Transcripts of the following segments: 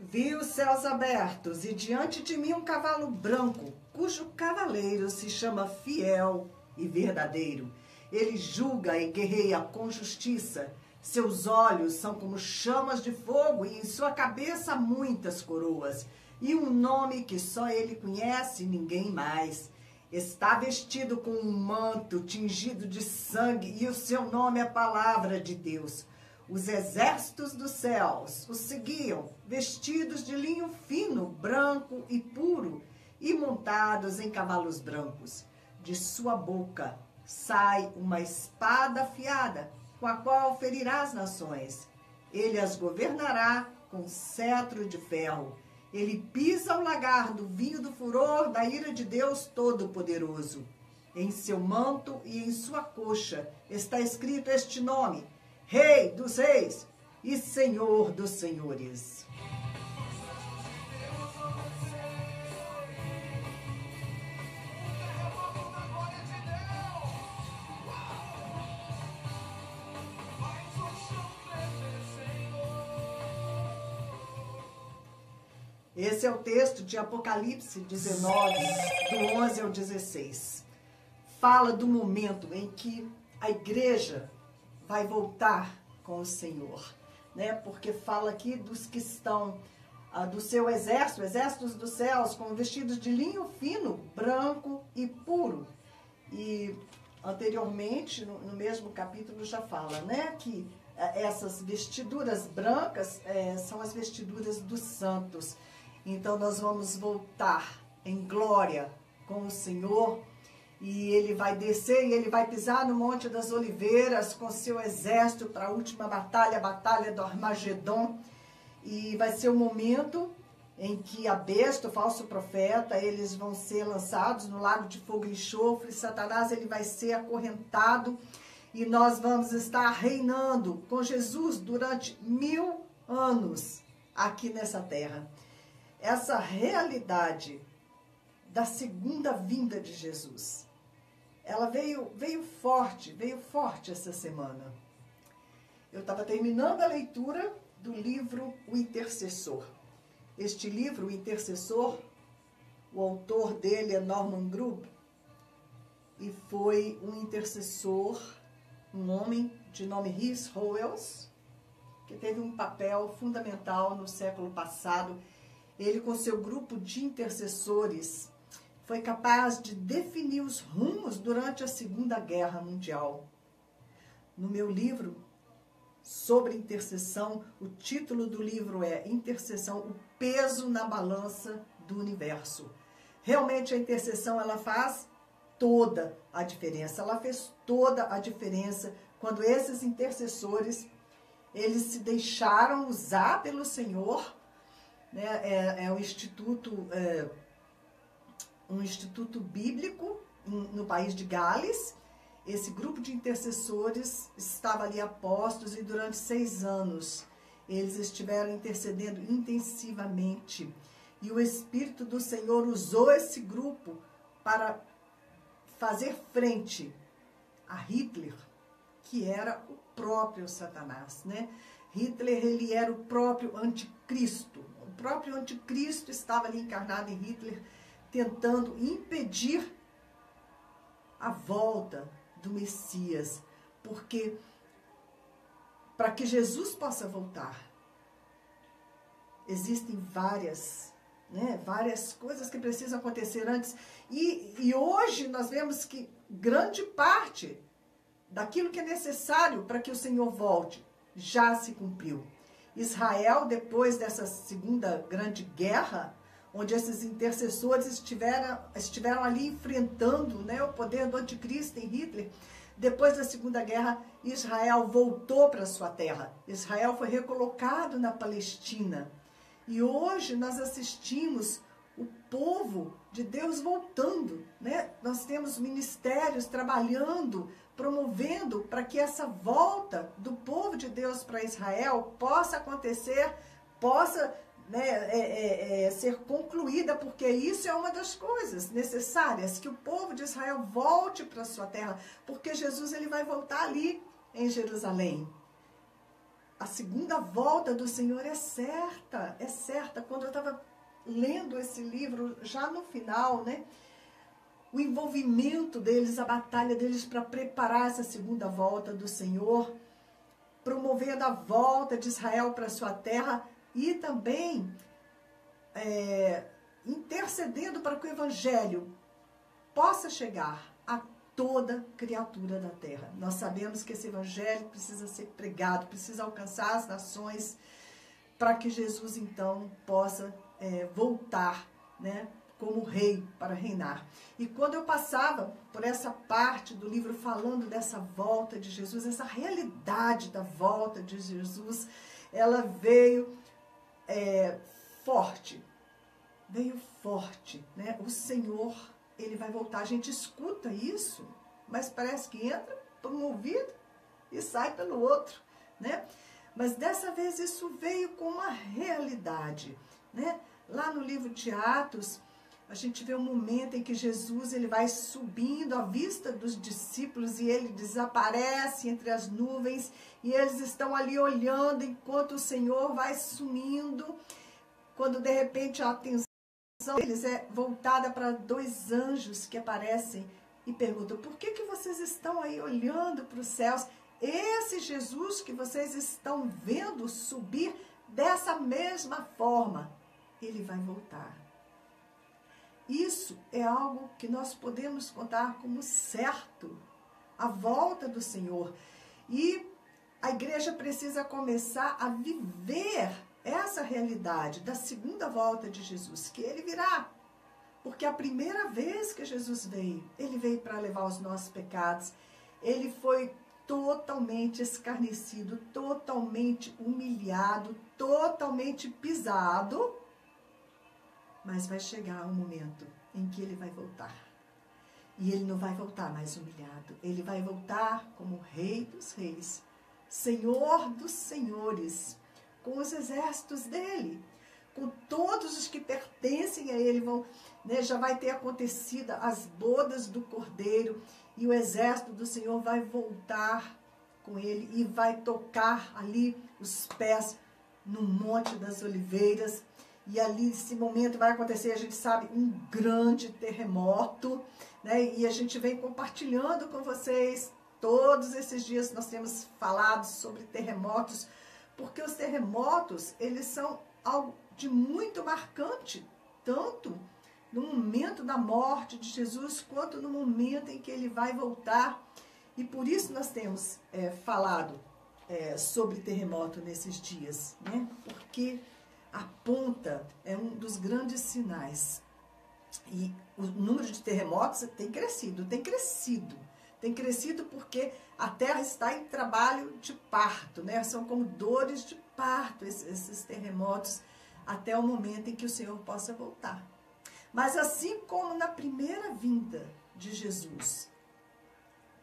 Vi os céus abertos e diante de mim um cavalo branco, cujo cavaleiro se chama Fiel e Verdadeiro. Ele julga e guerreia com justiça. Seus olhos são como chamas de fogo e em sua cabeça muitas coroas. E um nome que só ele conhece e ninguém mais. Está vestido com um manto tingido de sangue e o seu nome é a Palavra de Deus. Os exércitos dos céus o seguiam, vestidos de linho fino, branco e puro, e montados em cavalos brancos. De sua boca sai uma espada afiada, com a qual ferirá as nações. Ele as governará com cetro de ferro. Ele pisa o lagar do vinho do furor da ira de Deus Todo-Poderoso. Em seu manto e em sua coxa está escrito este nome: Rei dos Reis e Senhor dos Senhores. Esse é o texto de Apocalipse 19, do 11 ao 16. Fala do momento em que a igreja vai voltar com o Senhor, né? Porque fala aqui dos que estão do seu exército, exércitos dos céus, com vestidos de linho fino, branco e puro. E anteriormente, no mesmo capítulo, já fala, né, que essas vestiduras brancas são as vestiduras dos santos. Então nós vamos voltar em glória com o Senhor. E ele vai descer e ele vai pisar no Monte das Oliveiras com seu exército para a última batalha, a batalha do Armagedon. E vai ser o momento em que a besta, o falso profeta, eles vão ser lançados no lago de fogo e enxofre. Satanás, ele vai ser acorrentado e nós vamos estar reinando com Jesus durante 1000 anos aqui nessa terra. Essa realidade da segunda vinda de Jesus, ela veio forte essa semana. Eu estava terminando a leitura do livro O Intercessor. Este livro, O Intercessor, o autor dele é Norman Grubb, e foi um intercessor, um homem de nome Rhys Howells, que teve um papel fundamental no século passado. Ele, com seu grupo de intercessores, foi capaz de definir os rumos durante a Segunda Guerra Mundial. No meu livro sobre intercessão, o título do livro é Intercessão, o peso na balança do universo. Realmente a intercessão, ela faz toda a diferença. Ela fez toda a diferença quando esses intercessores, eles se deixaram usar pelo Senhor, né? Um instituto bíblico no país de Gales. Esse grupo de intercessores estava ali a postos e durante 6 anos eles estiveram intercedendo intensivamente. E o Espírito do Senhor usou esse grupo para fazer frente a Hitler, que era o próprio Satanás, né? Hitler, ele era o próprio anticristo. O próprio anticristo estava ali encarnado em Hitler, tentando impedir a volta do Messias, porque para que Jesus possa voltar, existem várias coisas que precisam acontecer antes, e hoje nós vemos que grande parte daquilo que é necessário para que o Senhor volte já se cumpriu. Israel, depois dessa segunda grande guerra, onde esses intercessores estiveram ali enfrentando, né, o poder do anticristo em Hitler, depois da Segunda Guerra, Israel voltou para sua terra. Israel foi recolocado na Palestina. E hoje nós assistimos o povo de Deus voltando, né? Nós temos ministérios trabalhando, promovendo para que essa volta do povo de Deus para Israel possa acontecer, possa ser concluída, porque isso é uma das coisas necessárias, que o povo de Israel volte para a sua terra, porque Jesus, ele vai voltar ali em Jerusalém. A A segunda volta do Senhor é certa, é certa. Quando eu estava lendo esse livro, já no final, né? O envolvimento deles, a batalha deles para preparar essa segunda volta do Senhor, promovendo a volta de Israel para sua terra e também intercedendo para que o Evangelho possa chegar a toda criatura da terra. Nós sabemos que esse Evangelho precisa ser pregado, precisa alcançar as nações para que Jesus então possa voltar, né, como rei para reinar. E quando eu passava por essa parte do livro falando dessa volta de Jesus, essa realidade da volta de Jesus, ela veio forte, né? O Senhor, ele vai voltar. A gente escuta isso, mas parece que entra por um ouvido e sai pelo outro, né? Mas dessa vez isso veio com uma realidade, né? Lá no livro de Atos, a gente vê um momento em que Jesus ele vai subindo à vista dos discípulos e ele desaparece entre as nuvens e eles estão ali olhando enquanto o Senhor vai sumindo, quando de repente a atenção deles é voltada para dois anjos que aparecem e perguntam: por que vocês estão aí olhando para os céus? Esse Jesus que vocês estão vendo subir dessa mesma forma, ele vai voltar. Isso é algo que nós podemos contar como certo, a volta do Senhor. E a igreja precisa começar a viver essa realidade da segunda volta de Jesus, que ele virá. Porque a primeira vez que Jesus veio, ele veio para levar os nossos pecados. Ele foi totalmente escarnecido, totalmente humilhado, totalmente pisado. Mas vai chegar um momento em que ele vai voltar. E ele não vai voltar mais humilhado. Ele vai voltar como Rei dos Reis, Senhor dos Senhores, com os exércitos dele, com todos os que pertencem a ele. Já vai ter acontecido as bodas do Cordeiro e o exército do Senhor vai voltar com ele e vai tocar ali os pés no Monte das Oliveiras. E ali, nesse momento, vai acontecer, a gente sabe, um grande terremoto, né? E a gente vem compartilhando com vocês, todos esses dias nós temos falado sobre terremotos, porque os terremotos, eles são algo de muito marcante, tanto no momento da morte de Jesus, quanto no momento em que ele vai voltar. E por isso nós temos falado sobre terremoto nesses dias, né? Porque aponta, é um dos grandes sinais. E o número de terremotos tem crescido porque a terra está em trabalho de parto, né? São como dores de parto esses terremotos, até o momento em que o Senhor possa voltar. Mas assim como na primeira vinda de Jesus,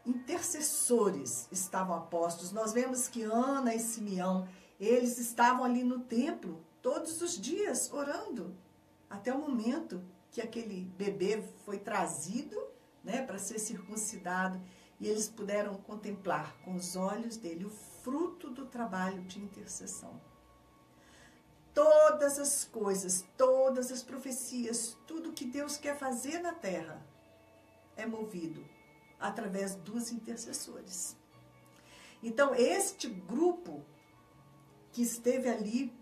intercessores estavam apostos. Nós vemos que Ana e Simeão, eles estavam ali no templo todos os dias orando, até o momento que aquele bebê foi trazido, né, para ser circuncidado, e eles puderam contemplar com os olhos dele o fruto do trabalho de intercessão. Todas as coisas, todas as profecias, tudo que Deus quer fazer na terra é movido através dos intercessores. Então, este grupo que esteve ali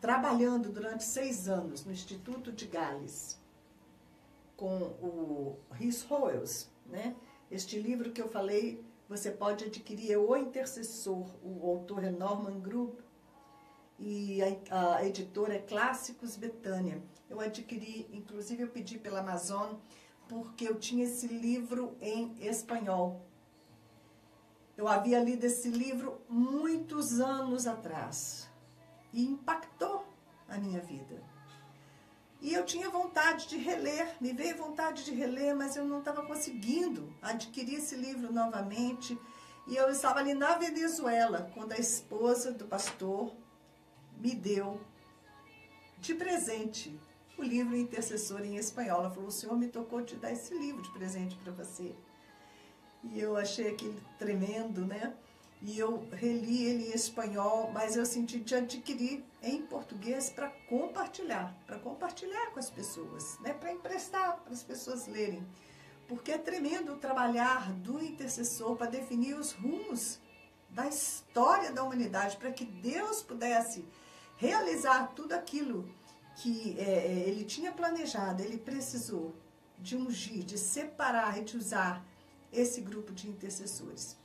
trabalhando durante 6 anos no Instituto de Gales, com o Rhys Howells, né? Este livro que eu falei, você pode adquirir, é O Intercessor, o autor é Norman Group, e a editora é Clássicos Betânia. Eu adquiri, inclusive eu pedi pela Amazon, porque eu tinha esse livro em espanhol. Eu havia lido esse livro muitos anos atrás e impactou a minha vida. E eu tinha vontade de reler, me veio vontade de reler, mas eu não estava conseguindo adquirir esse livro novamente. E eu estava ali na Venezuela, quando a esposa do pastor me deu de presente o livro Intercessor em espanhol. Ela falou: o Senhor me tocou de dar esse livro de presente para você. E eu achei aquele tremendo, né? e eu reli ele em espanhol, mas eu senti de adquirir em português para compartilhar com as pessoas, né? Para emprestar para as pessoas lerem. Porque é tremendo o trabalhar do intercessor para definir os rumos da história da humanidade, para que Deus pudesse realizar tudo aquilo que ele tinha planejado. Ele precisou de ungir, de separar e de usar esse grupo de intercessores.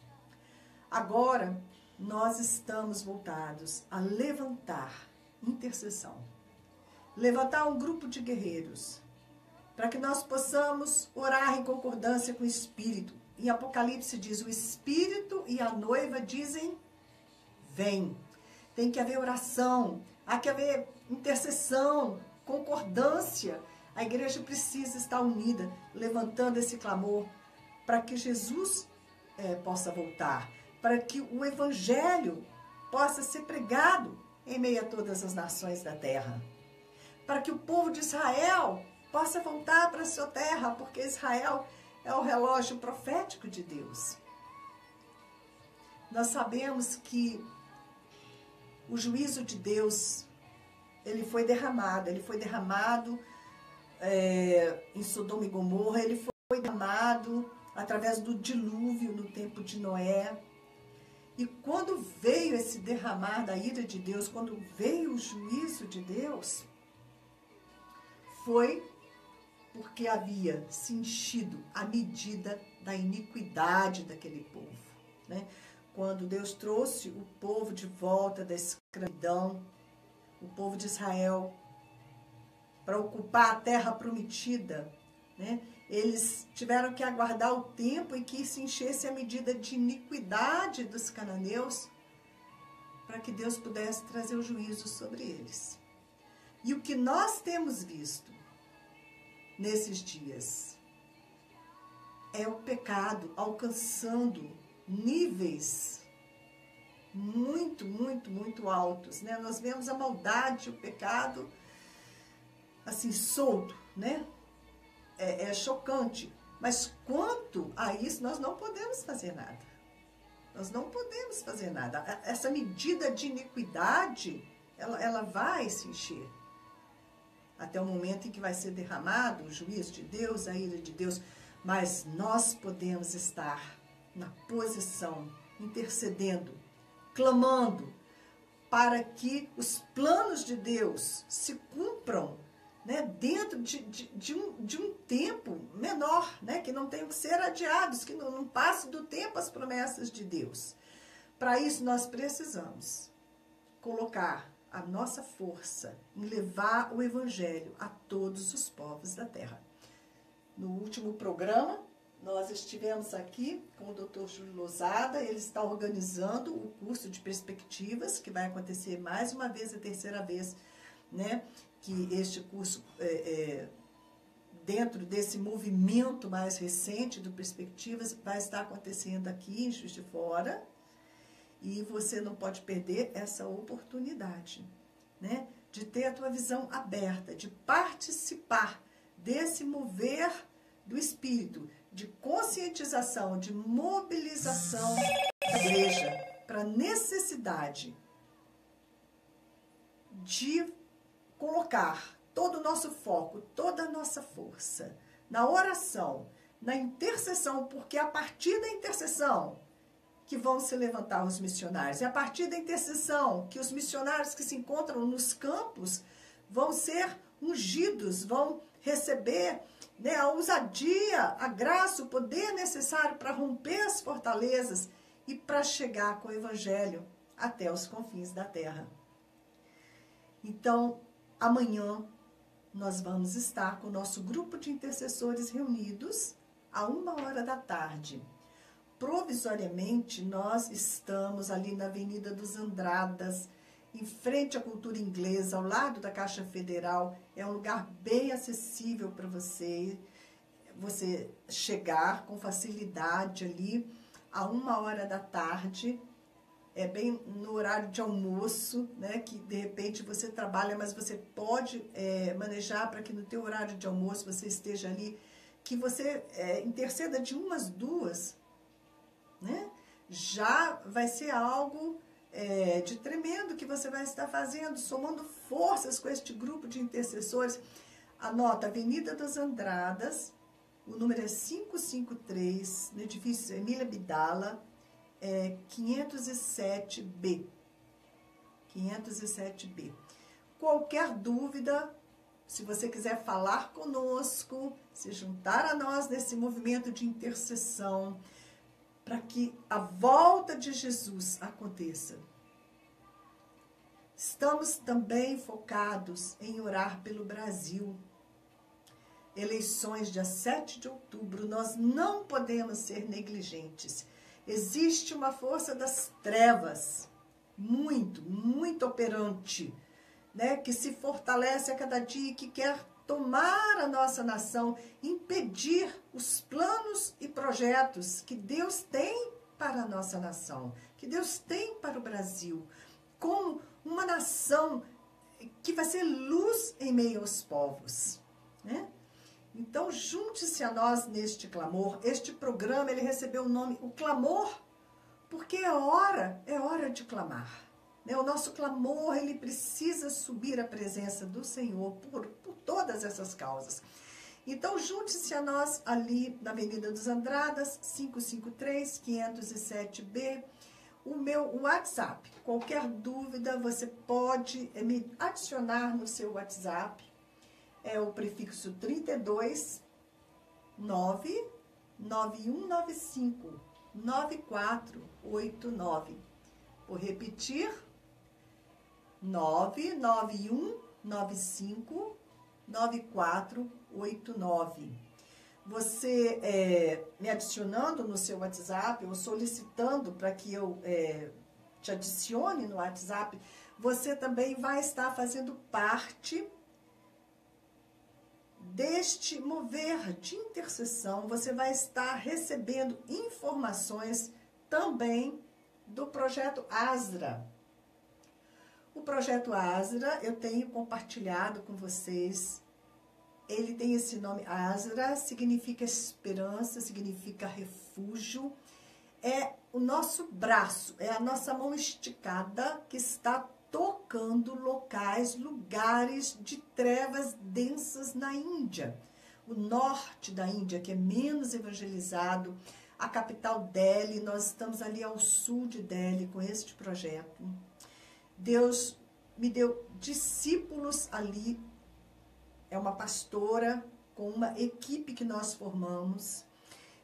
Agora, nós estamos voltados a levantar intercessão. Levantar um grupo de guerreiros, para que nós possamos orar em concordância com o Espírito. Em Apocalipse diz, o Espírito e a noiva dizem, vem. Tem que haver oração, há que haver intercessão, concordância. A igreja precisa estar unida, levantando esse clamor, para que Jesus possa voltar, para que o Evangelho possa ser pregado em meio a todas as nações da terra, para que o povo de Israel possa voltar para a sua terra, porque Israel é o relógio profético de Deus. Nós sabemos que o juízo de Deus, ele foi derramado em Sodoma e Gomorra, ele foi derramado através do dilúvio no tempo de Noé. E quando veio esse derramar da ira de Deus, quando veio o juízo de Deus, foi porque havia se enchido a medida da iniquidade daquele povo, né? Quando Deus trouxe o povo de volta da escravidão, o povo de Israel, para ocupar a terra prometida, né? Eles tiveram que aguardar o tempo em que se enchesse a medida de iniquidade dos cananeus, para que Deus pudesse trazer o juízo sobre eles. E o que nós temos visto nesses dias é o pecado alcançando níveis muito altos, né? Nós vemos a maldade, o pecado assim, solto, né? É chocante, mas quanto a isso nós não podemos fazer nada. Nós não podemos fazer nada. Essa medida de iniquidade, ela vai se encher até o momento em que vai ser derramado o juízo de Deus, a ira de Deus. Mas nós podemos estar na posição, intercedendo, clamando, para que os planos de Deus se cumpram, né, dentro de um tempo menor, né, que não tenham que ser adiados, que não passe do tempo as promessas de Deus. Para isso nós precisamos colocar a nossa força em levar o Evangelho a todos os povos da terra. No último programa, nós estivemos aqui com o Dr. Júlio Lozada. Ele está organizando o curso de perspectivas, que vai acontecer mais uma vez, a terceira vez, né? Que este curso, dentro desse movimento mais recente do Perspectivas, vai estar acontecendo aqui em Juiz de Fora. E você não pode perder essa oportunidade, né? De ter a tua visão aberta, de participar desse mover do Espírito, de conscientização, de mobilização da igreja para a necessidade de colocar todo o nosso foco, toda a nossa força na oração, na intercessão, porque é a partir da intercessão que vão se levantar os missionários. É a partir da intercessão que os missionários que se encontram nos campos vão ser ungidos, vão receber, né, a ousadia, a graça, o poder necessário para romper as fortalezas e para chegar com o Evangelho até os confins da terra. Então, amanhã nós vamos estar com o nosso grupo de intercessores reunidos a 13h. Provisoriamente, nós estamos ali na Avenida dos Andradas, em frente à Cultura Inglesa, ao lado da Caixa Federal. É um lugar bem acessível para você chegar com facilidade ali a 13h. É bem no horário de almoço, né? Que de repente você trabalha, mas você pode manejar para que no teu horário de almoço você esteja ali, que você interceda de 1 às 2, né? já vai ser algo de tremendo que você vai estar fazendo, somando forças com este grupo de intercessores. Anota, Avenida das Andradas, o número é 553, no edifício Emília Abdala, 507B. 507B. Qualquer dúvida, se você quiser falar conosco, se juntar a nós nesse movimento de intercessão, para que a volta de Jesus aconteça. Estamos também focados em orar pelo Brasil. Eleições dia 7 de outubro, nós não podemos ser negligentes. Existe uma força das trevas, muito operante, né, que se fortalece a cada dia e que quer tomar a nossa nação, impedir os planos e projetos que Deus tem para a nossa nação, que Deus tem para o Brasil, como uma nação que vai ser luz em meio aos povos, né? Então, junte-se a nós neste clamor. Este programa, ele recebeu o nome, o clamor, porque é hora de clamar. O nosso clamor, ele precisa subir à presença do Senhor por todas essas causas. Então, junte-se a nós ali na Avenida dos Andradas, 553, 507B. O meu WhatsApp, qualquer dúvida, você pode me adicionar no seu WhatsApp. É o prefixo 32 99195 9489. Vou repetir. 99195 9489. Você me adicionando no seu WhatsApp, ou solicitando para que eu te adicione no WhatsApp, você também vai estar fazendo parte deste mover de intercessão. Você vai estar recebendo informações também do projeto Asra. O projeto Asra, eu tenho compartilhado com vocês. Ele tem esse nome, Asra, significa esperança, significa refúgio. É o nosso braço, é a nossa mão esticada que está tocando lugares de trevas densas na Índia. O norte da Índia, que é menos evangelizado, a capital Delhi, nós estamos ali ao sul de Delhi com este projeto. Deus me deu discípulos ali, é uma pastora com uma equipe que nós formamos.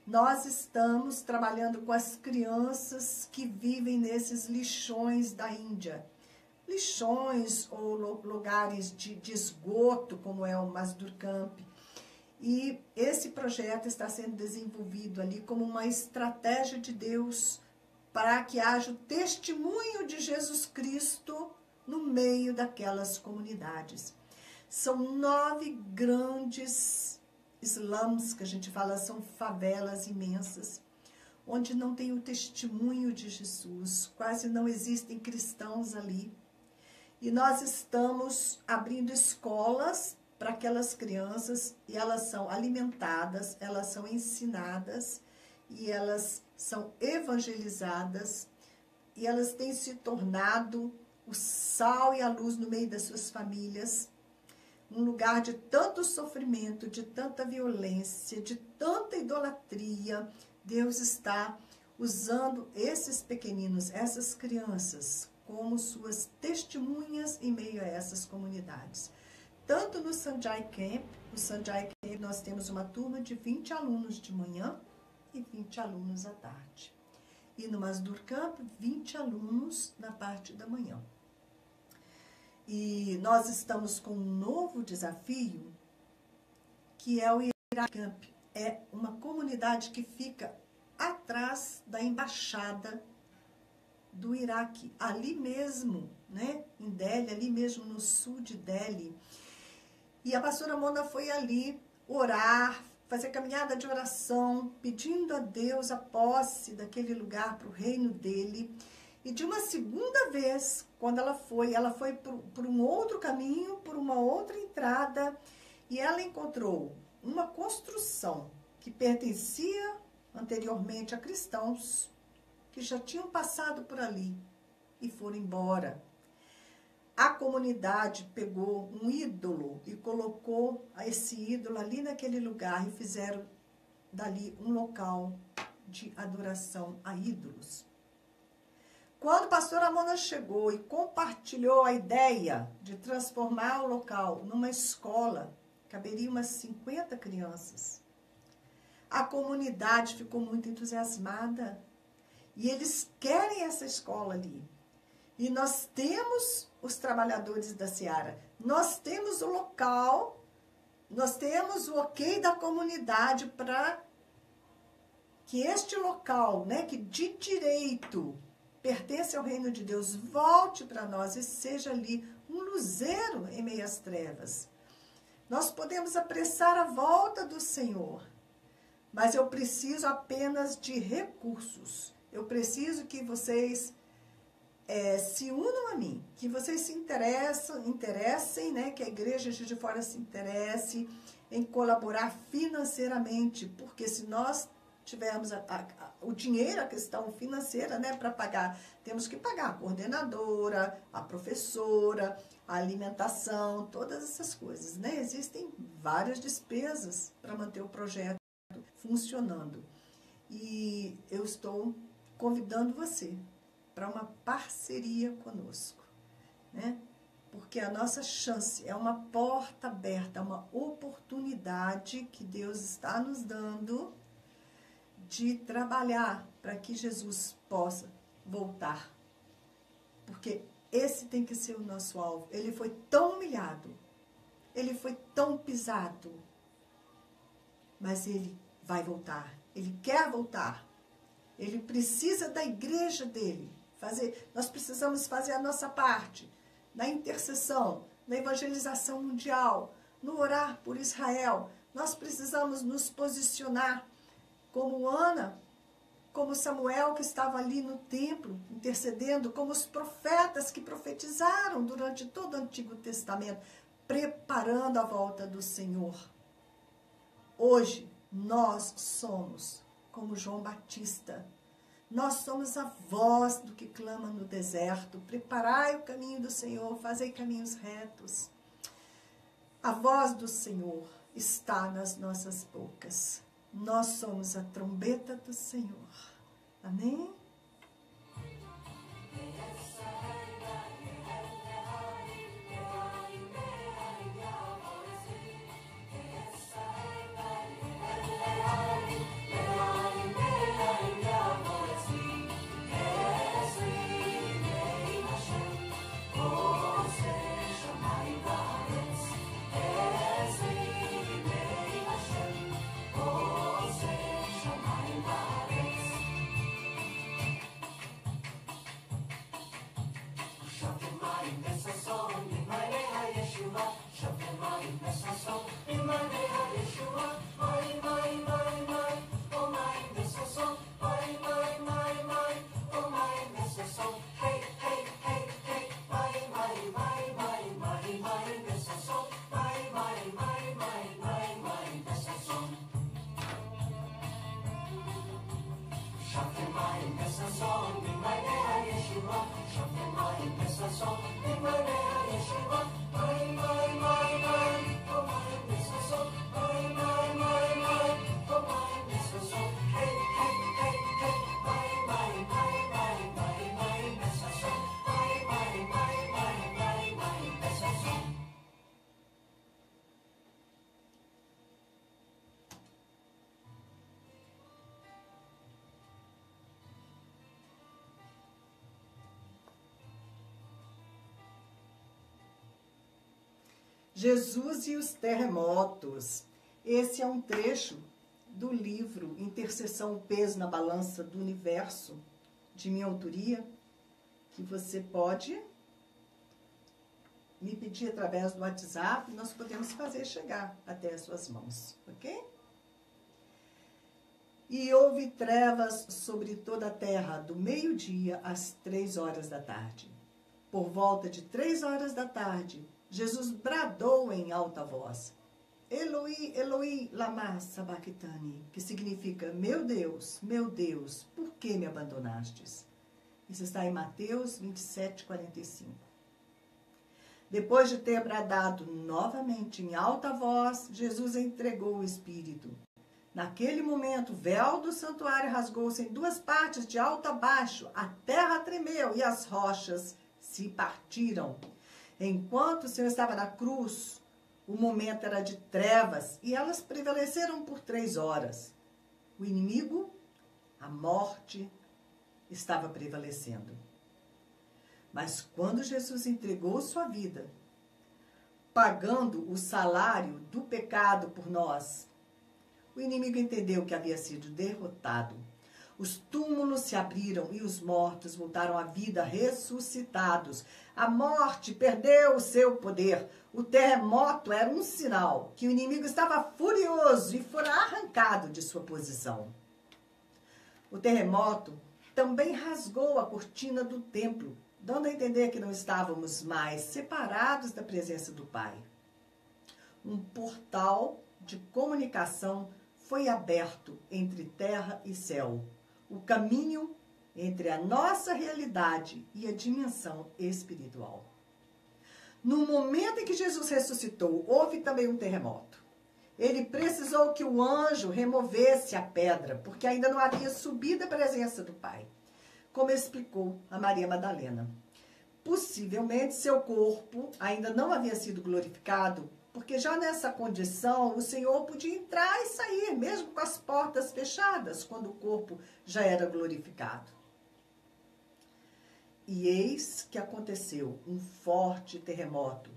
Nós estamos trabalhando com as crianças que vivem nesses lixões da Índia. Lixões ou lugares de esgoto, como é o Mazdur Camp. E esse projeto está sendo desenvolvido ali como uma estratégia de Deus para que haja o testemunho de Jesus Cristo no meio daquelas comunidades. São 9 grandes slums, que a gente fala, são favelas imensas, onde não tem o testemunho de Jesus, quase não existem cristãos ali. E nós estamos abrindo escolas para aquelas crianças, e elas são alimentadas, elas são ensinadas, e elas são evangelizadas, e elas têm se tornado o sal e a luz no meio das suas famílias, um lugar de tanto sofrimento, de tanta violência, de tanta idolatria. Deus está usando esses pequeninos, essas crianças, como suas testemunhas em meio a essas comunidades. Tanto no Sanjay Camp, nós temos uma turma de 20 alunos de manhã e 20 alunos à tarde. E no Mazdur Camp, 20 alunos na parte da manhã. E nós estamos com um novo desafio, que é o Iraque Camp. É uma comunidade que fica atrás da embaixada do Iraque, ali mesmo, né, em Delhi, ali mesmo no sul de Delhi. E a pastora Mona foi ali orar, fazer caminhada de oração, pedindo a Deus a posse daquele lugar para o reino dele. E de uma segunda vez, quando ela foi por um outro caminho, por uma outra entrada, e ela encontrou uma construção que pertencia anteriormente a cristãos, que já tinham passado por ali e foram embora. A comunidade pegou um ídolo e colocou esse ídolo ali naquele lugar e fizeram dali um local de adoração a ídolos. Quando o pastor Amona chegou e compartilhou a ideia de transformar o local numa escola, caberia umas 50 crianças. A comunidade ficou muito entusiasmada e eles querem essa escola ali. E nós temos os trabalhadores da Seara, nós temos o local, nós temos o ok da comunidade para que este local, né, que de direito pertence ao reino de Deus, volte para nós e seja ali um luzeiro em meio às trevas. Nós podemos apressar a volta do Senhor, mas eu preciso apenas de recursos. Eu preciso que vocês se unam a mim, que vocês se interessem, né, que a igreja de fora se interesse em colaborar financeiramente, porque se nós tivermos o dinheiro, a questão financeira, né, para pagar, temos que pagar a coordenadora, a professora, a alimentação, todas essas coisas, né? Existem várias despesas para manter o projeto funcionando. E eu estou convidando você para uma parceria conosco, né? Porque a nossa chance é uma porta aberta, uma oportunidade que Deus está nos dando de trabalhar para que Jesus possa voltar. Porque esse tem que ser o nosso alvo. Ele foi tão humilhado, ele foi tão pisado, mas ele vai voltar. Ele quer voltar. Ele precisa da igreja dele. Nós precisamos fazer a nossa parte na intercessão, na evangelização mundial, no orar por Israel. Nós precisamos nos posicionar como Ana, como Samuel, que estava ali no templo, intercedendo, como os profetas que profetizaram durante todo o Antigo Testamento, preparando a volta do Senhor. Hoje, nós somos como João Batista. Nós somos a voz do que clama no deserto. Preparai o caminho do Senhor, fazei caminhos retos. A voz do Senhor está nas nossas bocas. Nós somos a trombeta do Senhor. Amém? Jesus e os terremotos. Esse é um trecho do livro Intercessão, o Peso na Balança do Universo, de minha autoria, que você pode me pedir através do WhatsApp, nós podemos fazer chegar até as suas mãos, ok? E houve trevas sobre toda a terra, do meio-dia às 3 horas da tarde. Por volta de 3 horas da tarde, Jesus bradou em alta voz: Eloi, Eloi, lama sabachthani, que significa, meu Deus, por que me abandonastes? Isso está em Mateus 27, 45. Depois de ter bradado novamente em alta voz, Jesus entregou o Espírito. Naquele momento, o véu do santuário rasgou-se em duas partes, de alto a baixo. A terra tremeu e as rochas se partiram. Enquanto o Senhor estava na cruz, o momento era de trevas e elas prevaleceram por 3 horas. O inimigo, a morte, estava prevalecendo. Mas quando Jesus entregou sua vida, pagando o salário do pecado por nós, o inimigo entendeu que havia sido derrotado. Os túmulos se abriram e os mortos voltaram à vida ressuscitados. A morte perdeu o seu poder. O terremoto era um sinal que o inimigo estava furioso e fora arrancado de sua posição. O terremoto também rasgou a cortina do templo, dando a entender que não estávamos mais separados da presença do Pai. Um portal de comunicação foi aberto entre terra e céu. O caminho entre a nossa realidade e a dimensão espiritual. No momento em que Jesus ressuscitou, houve também um terremoto. Ele precisou que o anjo removesse a pedra, porque ainda não havia subido a presença do Pai, como explicou a Maria Madalena. Possivelmente seu corpo ainda não havia sido glorificado, porque já nessa condição o Senhor podia entrar e sair, mesmo com as portas fechadas, quando o corpo já era glorificado. E eis que aconteceu um forte terremoto,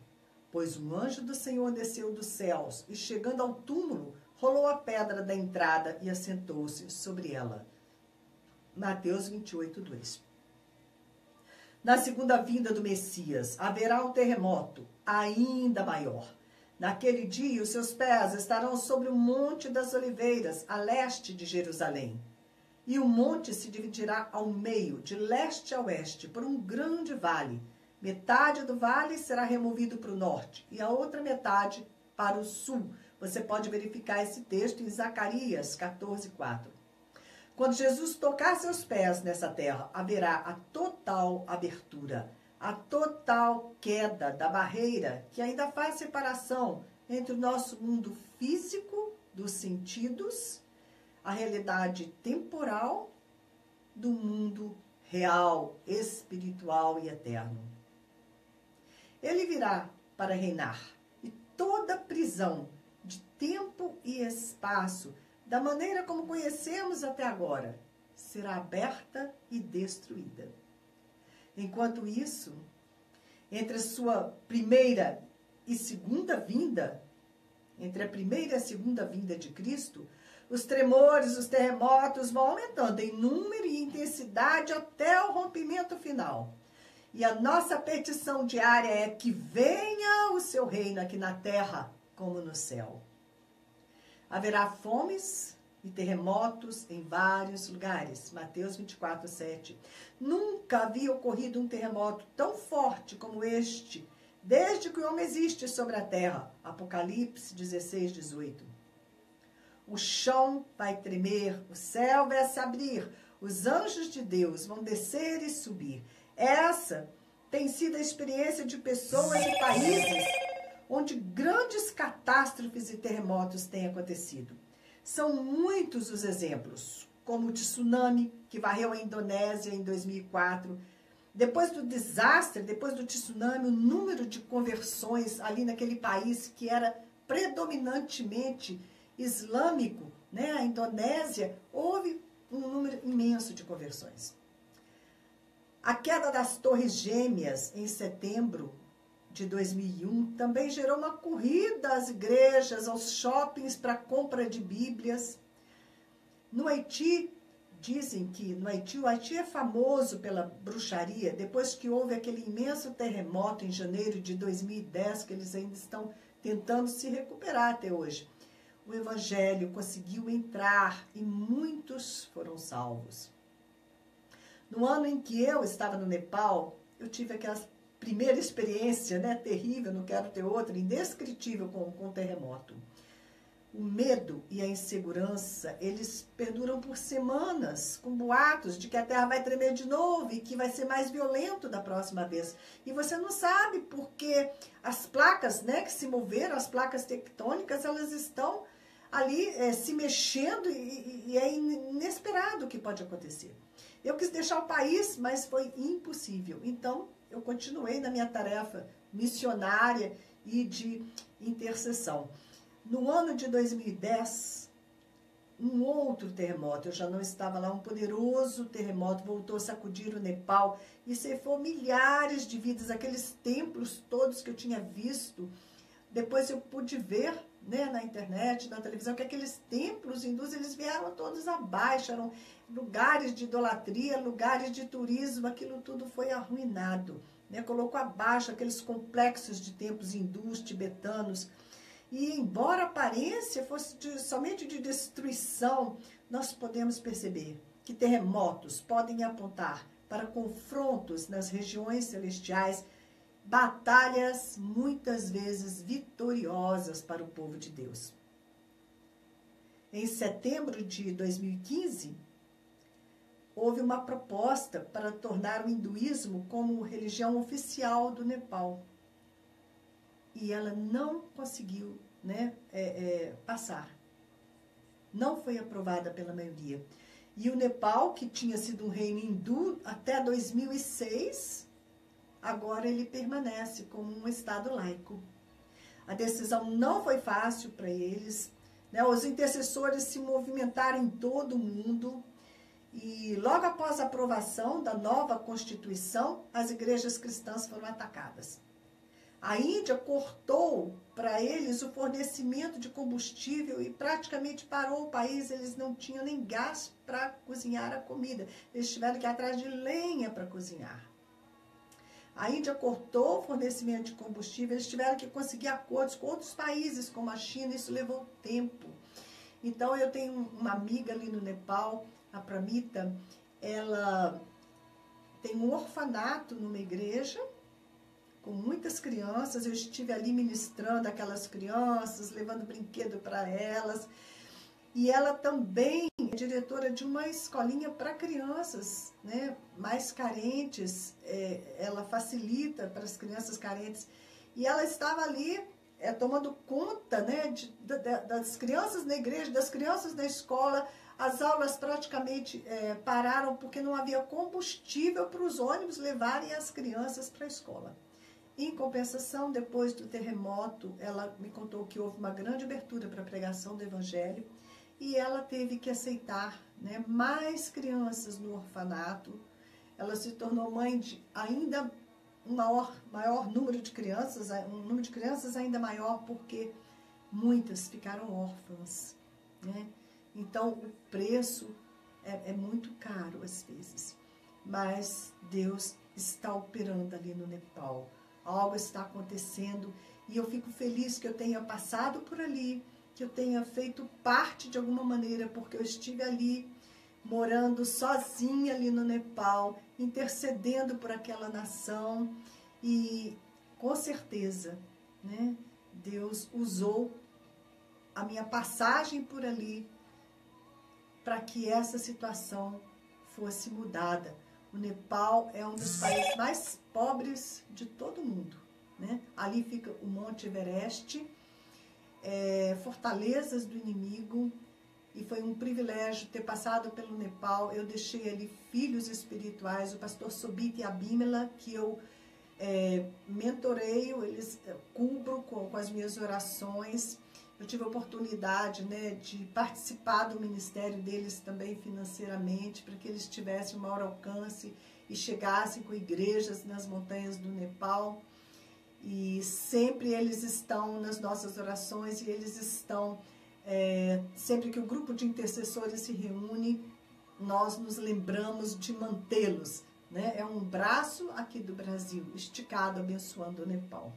pois um anjo do Senhor desceu dos céus e, chegando ao túmulo, rolou a pedra da entrada e assentou-se sobre ela. Mateus 28, 2. Na segunda vinda do Messias, haverá um terremoto ainda maior. Naquele dia, os seus pés estarão sobre o Monte das Oliveiras, a leste de Jerusalém. E o monte se dividirá ao meio, de leste a oeste, por um grande vale. Metade do vale será removido para o norte e a outra metade para o sul. Você pode verificar esse texto em Zacarias 14, 4. Quando Jesus tocar seus pés nessa terra, haverá a total abertura, a total queda da barreira que ainda faz separação entre o nosso mundo físico, dos sentidos, a realidade temporal, do mundo real, espiritual e eterno. Ele virá para reinar e toda prisão de tempo e espaço, da maneira como conhecemos até agora, será aberta e destruída. Enquanto isso, entre a sua primeira e segunda vinda, entre a primeira e a segunda vinda de Cristo, os tremores, os terremotos vão aumentando em número e intensidade até o rompimento final. E a nossa petição diária é que venha o seu reino aqui na terra como no céu. Haverá fomes e terremotos em vários lugares. Mateus 24, 7. Nunca havia ocorrido um terremoto tão forte como este, desde que o homem existe sobre a terra. Apocalipse 16, 18. O chão vai tremer, o céu vai se abrir, os anjos de Deus vão descer e subir. Essa tem sido a experiência de pessoas e países onde grandes catástrofes e terremotos têm acontecido. São muitos os exemplos, como o tsunami que varreu a Indonésia em 2004. Depois do desastre, depois do tsunami, o número de conversões ali naquele país que era predominantemente islâmico, né? A Indonésia, houve um número imenso de conversões. A queda das Torres Gêmeas em setembro de 2001 também gerou uma corrida às igrejas, aos shoppings para compra de Bíblias. No Haiti, dizem que o Haiti é famoso pela bruxaria, depois que houve aquele imenso terremoto em janeiro de 2010, que eles ainda estão tentando se recuperar até hoje. O evangelho conseguiu entrar e muitos foram salvos. No ano em que eu estava no Nepal, eu tive aquela primeira experiência, né, terrível, não quero ter outra, indescritível com o terremoto. O medo e a insegurança, eles perduram por semanas, com boatos de que a Terra vai tremer de novo e que vai ser mais violento da próxima vez. E você não sabe porque as placas, né, que se moveram, as placas tectônicas, elas estão ali se mexendo e é inesperado o que pode acontecer. Eu quis deixar o país, mas foi impossível. Então, eu continuei na minha tarefa missionária e de intercessão. No ano de 2010, um outro terremoto, eu já não estava lá, um poderoso terremoto voltou a sacudir o Nepal e ceifou milhares de vidas, aqueles templos todos que eu tinha visto. Depois eu pude ver, né, na internet, na televisão, que aqueles templos hindus, eles vieram todos abaixo, eram lugares de idolatria, lugares de turismo, aquilo tudo foi arruinado, né? Colocou abaixo aqueles complexos de templos hindus, tibetanos. E embora a aparência fosse somente de destruição, nós podemos perceber que terremotos podem apontar para confrontos nas regiões celestiais, batalhas muitas vezes vitoriosas para o povo de Deus. Em setembro de 2015, houve uma proposta para tornar o hinduísmo como religião oficial do Nepal. E ela não conseguiu, né, passar. Não foi aprovada pela maioria. E o Nepal, que tinha sido um reino hindu até 2006, agora ele permanece como um estado laico. A decisão não foi fácil para eles, né? Os intercessores se movimentaram em todo o mundo. E logo após a aprovação da nova Constituição, as igrejas cristãs foram atacadas. A Índia cortou para eles o fornecimento de combustível e praticamente parou o país. Eles não tinham nem gás para cozinhar a comida. Eles tiveram que ir atrás de lenha para cozinhar. A Índia cortou o fornecimento de combustível. Eles tiveram que conseguir acordos com outros países, como a China. Isso levou tempo. Então, eu tenho uma amiga ali no Nepal, a Pramita. Ela tem um orfanato numa igreja, com muitas crianças. Eu estive ali ministrando aquelas crianças, levando brinquedo para elas. E ela também é diretora de uma escolinha para crianças, né, mais carentes. Ela facilita para as crianças carentes. E ela estava ali tomando conta, né, das crianças na igreja, das crianças na escola. As aulas praticamente pararam porque não havia combustível para os ônibus levarem as crianças para a escola. Em compensação, depois do terremoto, ela me contou que houve uma grande abertura para a pregação do Evangelho e ela teve que aceitar, né, mais crianças no orfanato. Ela se tornou mãe de ainda um maior número de crianças, um número de crianças ainda maior, porque muitas ficaram órfãs, né? Então, o preço é muito caro às vezes, mas Deus está operando ali no Nepal. Algo está acontecendo e eu fico feliz que eu tenha passado por ali, que eu tenha feito parte de alguma maneira, porque eu estive ali, morando sozinha ali no Nepal, intercedendo por aquela nação e, com certeza, né, Deus usou a minha passagem por ali para que essa situação fosse mudada. O Nepal é um dos países mais pobres de todo o mundo, né? Ali fica o Monte Everest, fortalezas do inimigo, e foi um privilégio ter passado pelo Nepal. Eu deixei ali filhos espirituais, o pastor Sobit e Abimela, que eu mentoreio, eles cubro com as minhas orações. Eu tive a oportunidade, né, de participar do ministério deles também financeiramente, para que eles tivessem um maior alcance e chegassem com igrejas nas montanhas do Nepal. E sempre eles estão nas nossas orações e eles estão, sempre que o grupo de intercessores se reúne, nós nos lembramos de mantê-los, né? É um braço aqui do Brasil, esticado, abençoando o Nepal.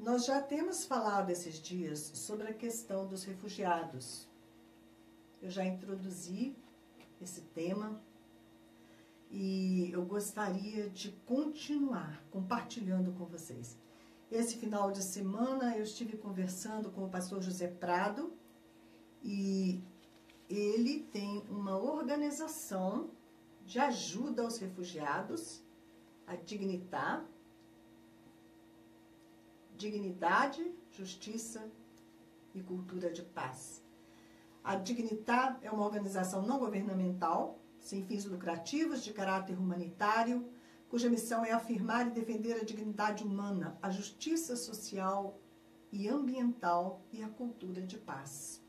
Nós já temos falado esses dias sobre a questão dos refugiados. Eu já introduzi esse tema e eu gostaria de continuar compartilhando com vocês. Esse final de semana eu estive conversando com o pastor José Prado e ele tem uma organização de ajuda aos refugiados, a Dignitar, Dignidade, Justiça e Cultura de Paz. A Dignitar é uma organização não governamental, sem fins lucrativos, de caráter humanitário, cuja missão é afirmar e defender a dignidade humana, a justiça social e ambiental e a cultura de paz.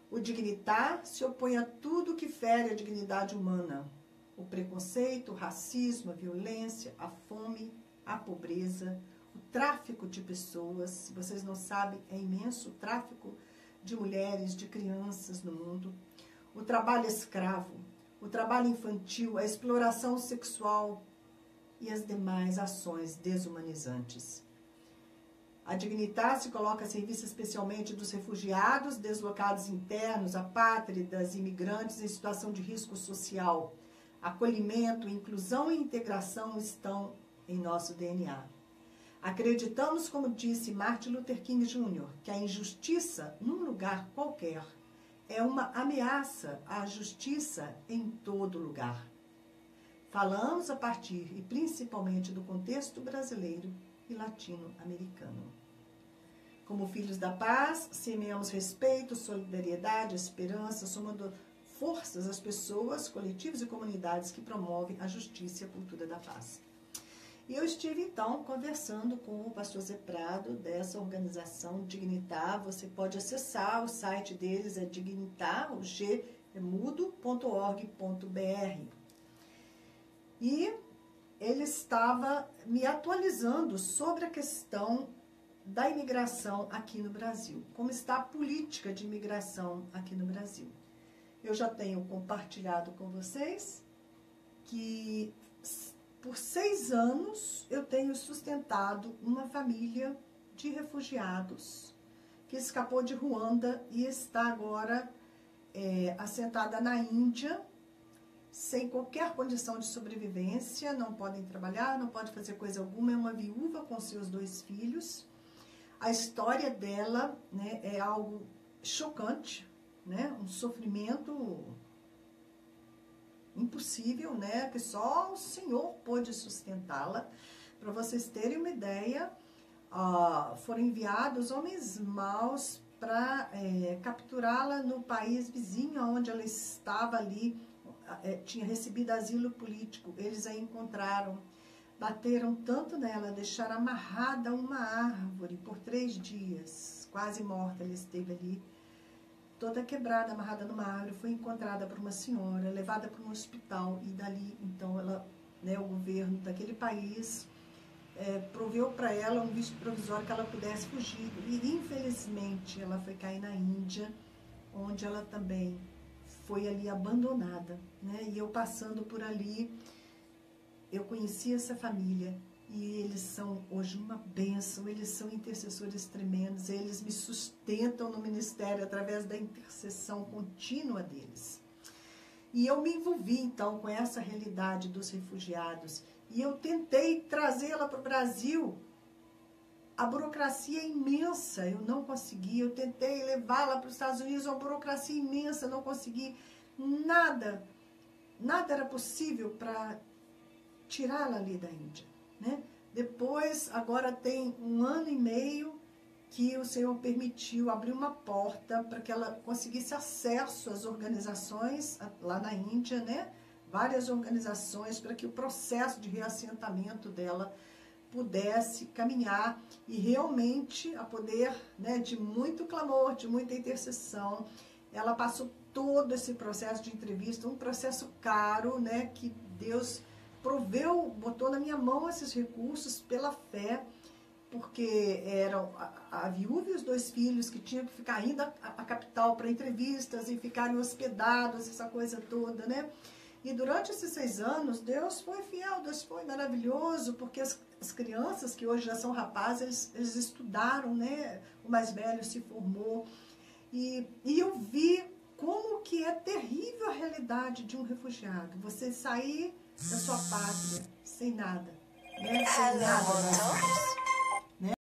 O Dignitar se opõe a tudo que fere a dignidade humana, o preconceito, o racismo, a violência, a fome, a pobreza, o tráfico de pessoas. Se vocês não sabem, é imenso o tráfico de mulheres, de crianças no mundo, o trabalho escravo, o trabalho infantil, a exploração sexual e as demais ações desumanizantes. A Dignitar se coloca a serviço especialmente dos refugiados, deslocados internos, apátridas, imigrantes em situação de risco social. Acolhimento, inclusão e integração estão em nosso DNA. Acreditamos, como disse Martin Luther King Jr., que a injustiça, num lugar qualquer, é uma ameaça à justiça em todo lugar. Falamos a partir, e principalmente, do contexto brasileiro e latino-americano. Como filhos da paz, semeamos respeito, solidariedade, esperança, somando forças às pessoas, coletivos e comunidades que promovem a justiça e a cultura da paz. E eu estive, então, conversando com o pastor Zé Prado, dessa organização Dignitar. Você pode acessar, o site deles é dignitar, o G é mudo.org.br. E ele estava me atualizando sobre a questão da imigração aqui no Brasil. Como está a política de imigração aqui no Brasil. Eu já tenho compartilhado com vocês que por 6 anos eu tenho sustentado uma família de refugiados que escapou de Ruanda e está agora assentada na Índia, sem qualquer condição de sobrevivência, não podem trabalhar, não pode fazer coisa alguma, é uma viúva com seus 2 filhos. A história dela, né, é algo chocante, né, um sofrimento impossível, né, que só o Senhor pôde sustentá-la. Para vocês terem uma ideia, foram enviados homens maus para capturá-la no país vizinho, onde ela estava ali, tinha recebido asilo político. Eles a encontraram, bateram tanto nela, deixaram amarrada a uma árvore por 3 dias, quase morta. Ela esteve ali, toda quebrada, amarrada numa árvore, foi encontrada por uma senhora, levada para um hospital, e dali, então, ela, né, o governo daquele país proveu para ela um visto provisório que ela pudesse fugir. E, infelizmente, ela foi cair na Índia, onde ela também foi ali abandonada, né? E eu passando por ali, eu conheci essa família, e eles são hoje uma bênção, eles são intercessores tremendos, eles me sustentam no ministério através da intercessão contínua deles. E eu me envolvi, então, com essa realidade dos refugiados, e eu tentei trazê-la para o Brasil. A burocracia é imensa, eu não consegui. Eu tentei levá-la para os Estados Unidos, uma burocracia imensa, não consegui. Nada era possível para tirá-la ali da Índia, né? Depois, agora tem 1 ano e meio que o Senhor permitiu abrir uma porta para que ela conseguisse acesso às organizações lá na Índia, né? Várias organizações, para que o processo de reassentamento dela pudesse caminhar, e realmente, a poder, né, de muito clamor, de muita intercessão, ela passou todo esse processo de entrevista, um processo caro, né, que Deus proveu, botou na minha mão esses recursos pela fé, porque eram a viúva e os 2 filhos que tinham que ficar indo à capital para entrevistas e ficarem hospedados, essa coisa toda, né? E durante esses 6 anos, Deus foi fiel, Deus foi maravilhoso, porque as crianças que hoje já são rapazes, eles estudaram, né? O mais velho se formou. E eu vi como que é terrível a realidade de um refugiado. Você sair da sua pátria sem nada, né? Sem nada nas mãos.